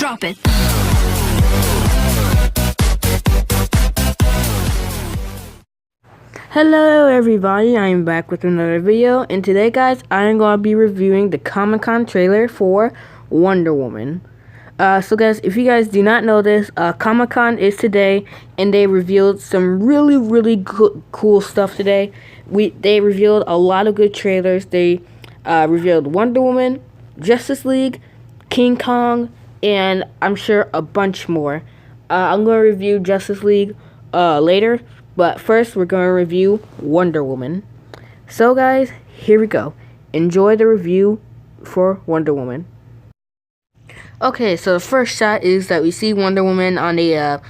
Drop it. Hello everybody, I'm back with another video, and today guys, I'm going to be reviewing the Comic-Con trailer for Wonder Woman. So guys, if you guys do not know this, Comic-Con is today, and they revealed some really good, cool stuff today. They revealed a lot of good trailers. They revealed Wonder Woman, Justice League, King Kong, and I'm sure a bunch more. I'm going to review Justice League later. But first, we're going to review Wonder Woman. So, guys, here we go. Enjoy the review for Wonder Woman. Okay, so the first shot is that we see Wonder Woman on a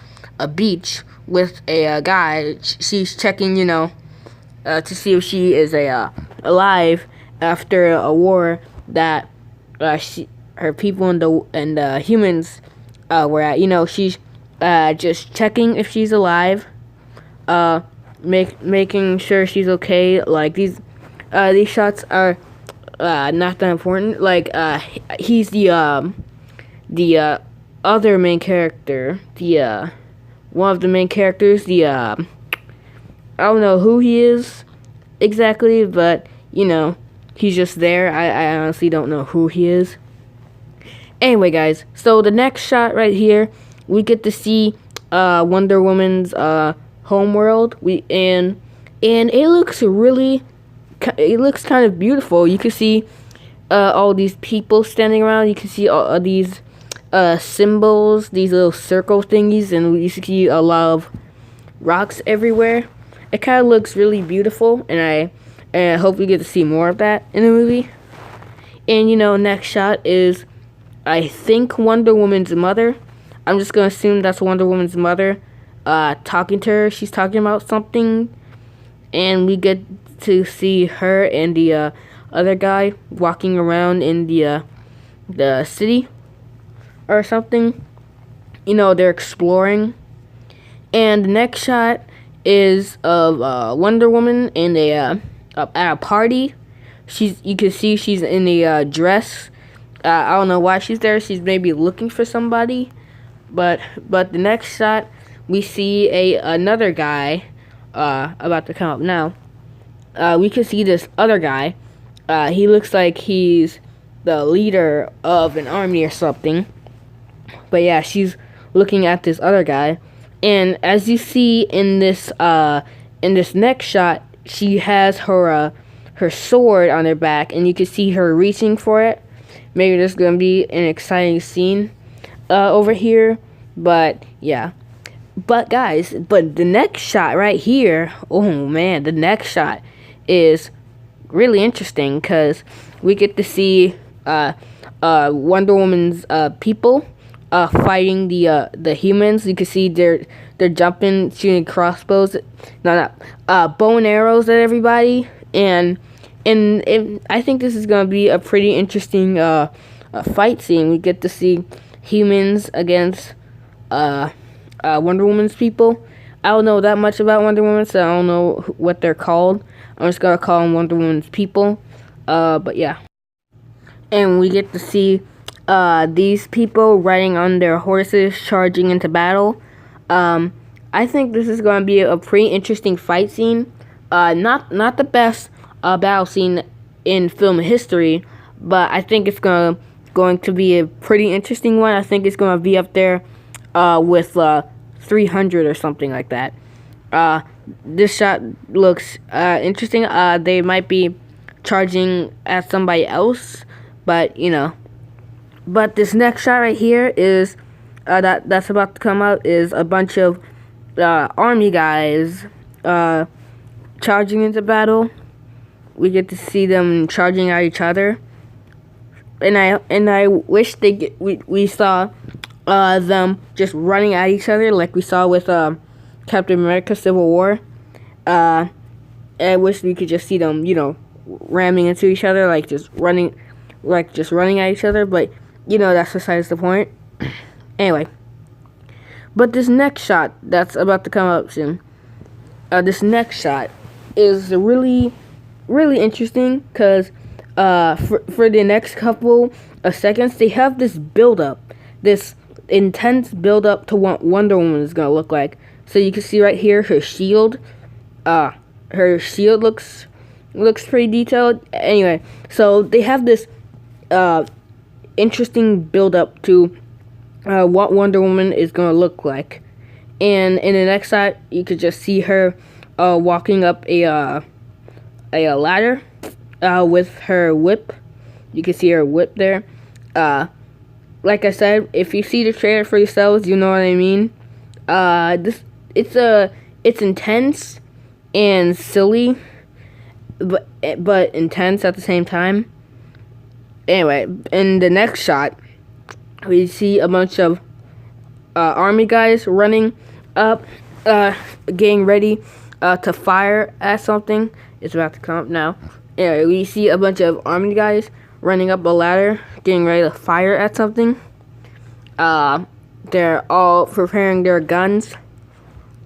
beach with a guy. She's checking, to see if she is alive after a war that her people and the humans were at. She's just checking if she's alive. Making sure she's okay. Like these shots are not that important. Like he's the other main character, one of the main characters. I don't know who he is exactly, but he's just there. I honestly don't know who he is. Anyway, guys, so the next shot right here, we get to see Wonder Woman's homeworld. And it looks kind of beautiful. You can see all these people standing around. You can see all these symbols, these little circle thingies, and you see a lot of rocks everywhere. It kind of looks really beautiful, and I hope we get to see more of that in the movie. And next shot is, I think, Wonder Woman's mother. I'm just gonna assume that's Wonder Woman's mother. Talking to her. She's talking about something, and we get to see her and the other guy walking around in the city or something. They're exploring. And the next shot is of Wonder Woman in at a party. You can see she's in a dress. I don't know why she's there. She's maybe looking for somebody. But the next shot, we see another guy about to come up now. We can see this other guy. He looks like he's the leader of an army or something. But yeah, she's looking at this other guy. And as you see in this next shot, she has her sword on her back, and you can see her reaching for it. Maybe there's gonna be an exciting scene over here. But yeah. But guys, the next shot right here, oh man, the next shot is really interesting because we get to see Wonder Woman's people fighting the humans. You can see they're jumping, shooting crossbows, bow and arrows at everybody, and I think this is gonna be a pretty interesting fight scene. We get to see humans against Wonder Woman's people. I don't know that much about Wonder Woman, so I don't know what they're called. I'm just gonna call them Wonder Woman's people. But yeah. And we get to see these people riding on their horses, charging into battle. I think this is gonna be a pretty interesting fight scene. Not the best battle scene in film history, but I think it's going to be a pretty interesting one. I think it's gonna be up there with 300 or something like that. This shot looks interesting. They might be charging at somebody else, but But this next shot right here is that's about to come out is a bunch of army guys charging into battle. We get to see them charging at each other, and I wish we saw them just running at each other like we saw with Captain America Civil War. I wish we could just see them, ramming into each other, just running at each other, but that's besides the point. Anyway, but this next shot that's about to come up soon, this next shot is really interesting because for the next couple of seconds they have this build up, this intense build up to what Wonder Woman is gonna look like. So you can see right here her shield. Her shield looks pretty detailed. Anyway, so they have this interesting build up to what Wonder Woman is gonna look like. And in the next shot, you could just see her walking up a ladder with her whip. You can see her whip there. Like I said, if you see the trailer for yourselves, you know what I mean. It's intense and silly, but intense at the same time. Anyway, in the next shot, we see a bunch of army guys running up, getting ready to fire at something. It's about to come up now. Anyway, we see a bunch of army guys running up a ladder, getting ready to fire at something. They're all preparing their guns.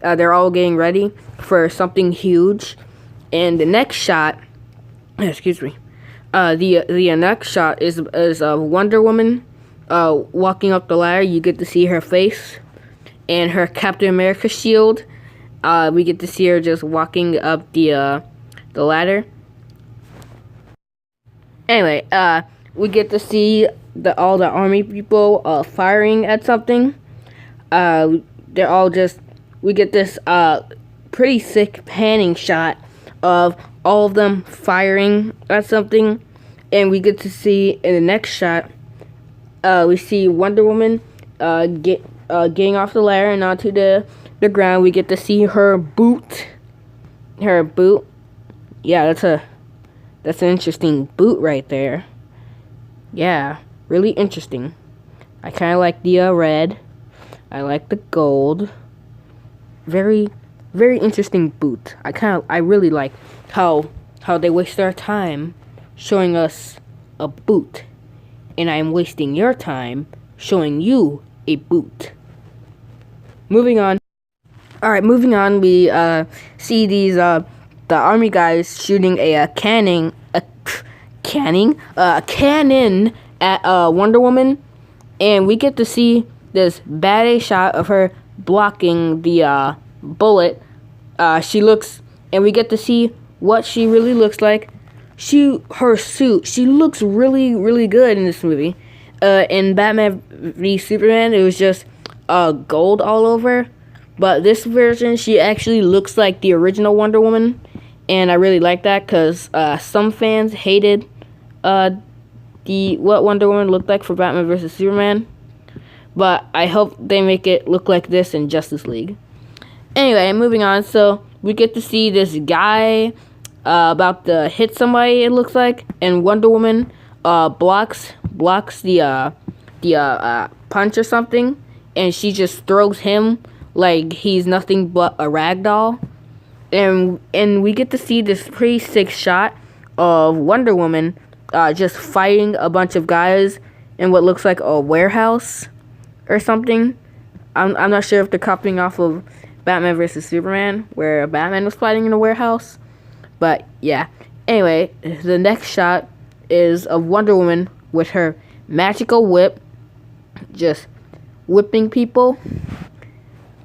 They're all getting ready for something huge. And the next shot, excuse me, the next shot is Wonder Woman walking up the ladder. You get to see her face and her Captain America shield. We get to see her just walking up the ladder. Anyway, we get to see all the army people firing at something. They're all just, we get this pretty sick panning shot of all of them firing at something, and we get to see in the next shot, we see Wonder Woman getting off the ladder and onto the ground. We get to see her boot. Yeah, that's an interesting boot right there. Yeah, really interesting. I kind of like the red. I like the gold. Very, very interesting boot. I really like how they waste their time showing us a boot, and I'm wasting your time showing you a boot. Moving on. All right, moving on. We see these the army guys shooting a cannon at Wonder Woman, and we get to see this badass shot of her blocking the bullet. She looks, and we get to see what she really looks like. Her suit, she looks really, really good in this movie. In Batman v Superman, it was just gold all over, but this version, she actually looks like the original Wonder Woman, and I really like that because some fans hated what Wonder Woman looked like for Batman vs Superman, but I hope they make it look like this in Justice League. Anyway, moving on. So we get to see this guy about to hit somebody, it looks like, and Wonder Woman blocks the punch or something, and she just throws him like he's nothing but a rag doll. And we get to see this pretty sick shot of Wonder Woman just fighting a bunch of guys in what looks like a warehouse or something. I'm not sure if they're copying off of Batman vs Superman, where Batman was fighting in a warehouse, but yeah. Anyway, the next shot is of Wonder Woman with her magical whip, just whipping people.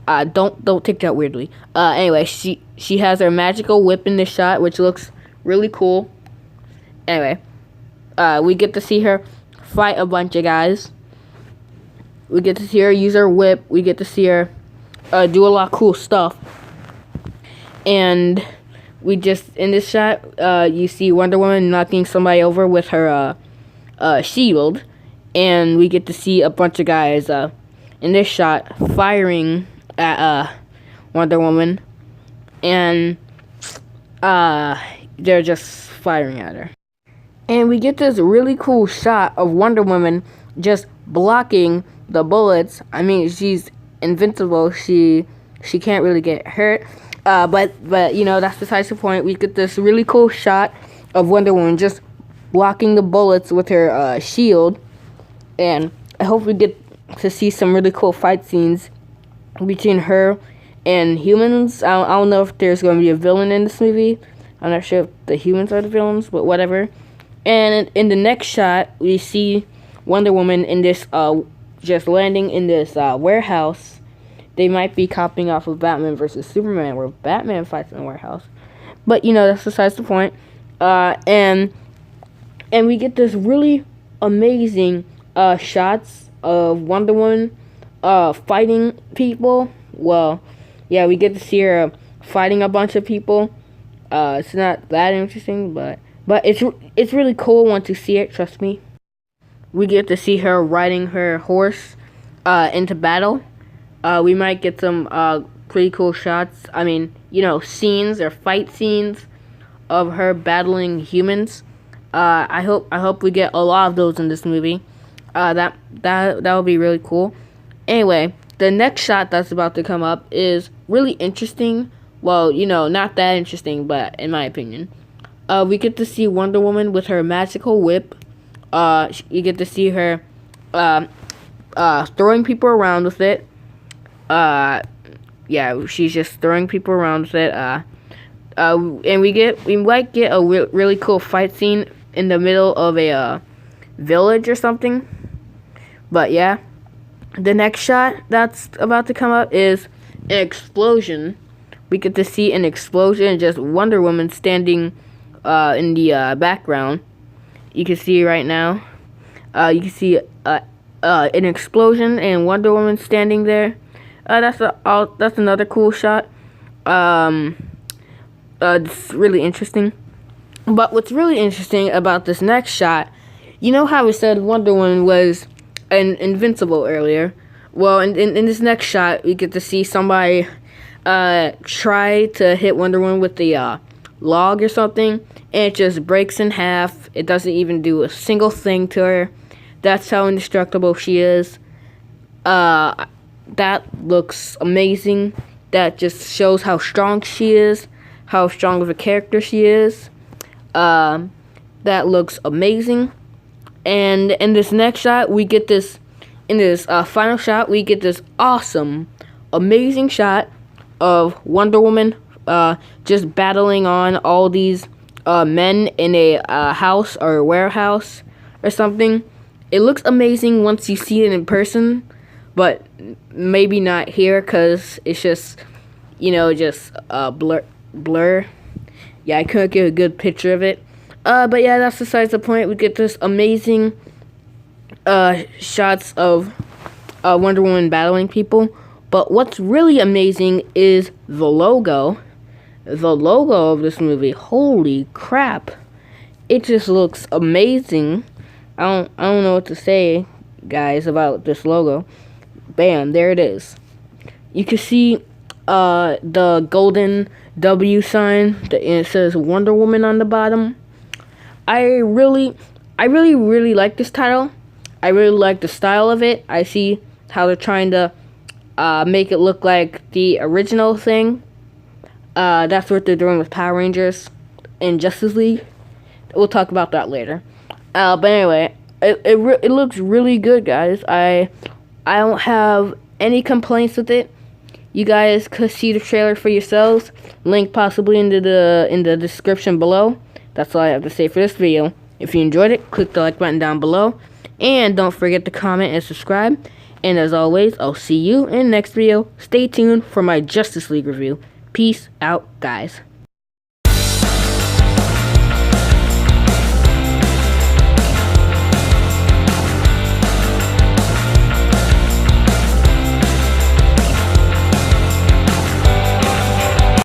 Don't take that weirdly. Anyway, she has her magical whip in this shot, which looks really cool. Anyway, we get to see her fight a bunch of guys. We get to see her use her whip. We get to see her do a lot of cool stuff. And we just, in this shot, you see Wonder Woman knocking somebody over with her shield. And we get to see a bunch of guys in this shot firing at Wonder Woman. And they're just firing at her. And we get this really cool shot of Wonder Woman just blocking the bullets. I mean, she's invincible. She can't really get hurt. But you know, that's besides the point. We get this really cool shot of Wonder Woman just blocking the bullets with her shield. And I hope we get to see some really cool fight scenes between her and humans. I don't know if there's going to be a villain in this movie. I'm not sure if the humans are the villains, but whatever. And in the next shot, we see Wonder Woman in this just landing in this warehouse. They might be copying off of Batman versus Superman, where Batman fights in a warehouse. But that's besides the point. And we get this really amazing shots of Wonder Woman fighting people. Well, yeah, we get to see her fighting a bunch of people. It's not that interesting, but it's really cool once you see it. Trust me. We get to see her riding her horse into battle. We might get some pretty cool shots. I mean, scenes or fight scenes of her battling humans. I hope we get a lot of those in this movie. That would be really cool. Anyway, the next shot that's about to come up is really interesting. Well, not that interesting, but in my opinion, we get to see Wonder Woman with her magical whip. You get to see her throwing people around with it. Yeah, she's just throwing people around with it. And we might get a really cool fight scene in the middle of a village or something. But yeah, the next shot that's about to come up is an explosion. We get to see an explosion and just Wonder Woman standing in the background. You can see right now. You can see an explosion and Wonder Woman standing there. That's another cool shot. It's really interesting. But what's really interesting about this next shot, how we said Wonder Woman was invincible earlier? Well, in this next shot, we get to see somebody try to hit Wonder Woman with the log or something, and it just breaks in half. It doesn't even do a single thing to her. That's how indestructible she is. That looks amazing. That just shows how strong she is, how strong of a character she is. That looks amazing. And in this next shot, we get this. In this final shot, we get this awesome, amazing shot of Wonder Woman just battling on all these men in a house or warehouse or something. It looks amazing once you see it in person, but maybe not here because it's just, just blur. Yeah, I couldn't get a good picture of it. But yeah, that's besides the point. We get this amazing shots of Wonder Woman battling people. But what's really amazing is the logo. The logo of this movie. Holy crap. It just looks amazing. I don't know what to say, guys, about this logo. Bam, there it is. You can see the golden W sign, and it says Wonder Woman on the bottom. I really like this title. I really like the style of it. I see how they're trying to make it look like the original thing. That's what they're doing with Power Rangers and Justice League. We'll talk about that later. But anyway, it looks really good, guys. I don't have any complaints with it. You guys could see the trailer for yourselves. Link possibly in the description below. That's all I have to say for this video. If you enjoyed it, click the like button down below. And don't forget to comment and subscribe. And as always, I'll see you in the next video. Stay tuned for my Justice League review. Peace out, guys.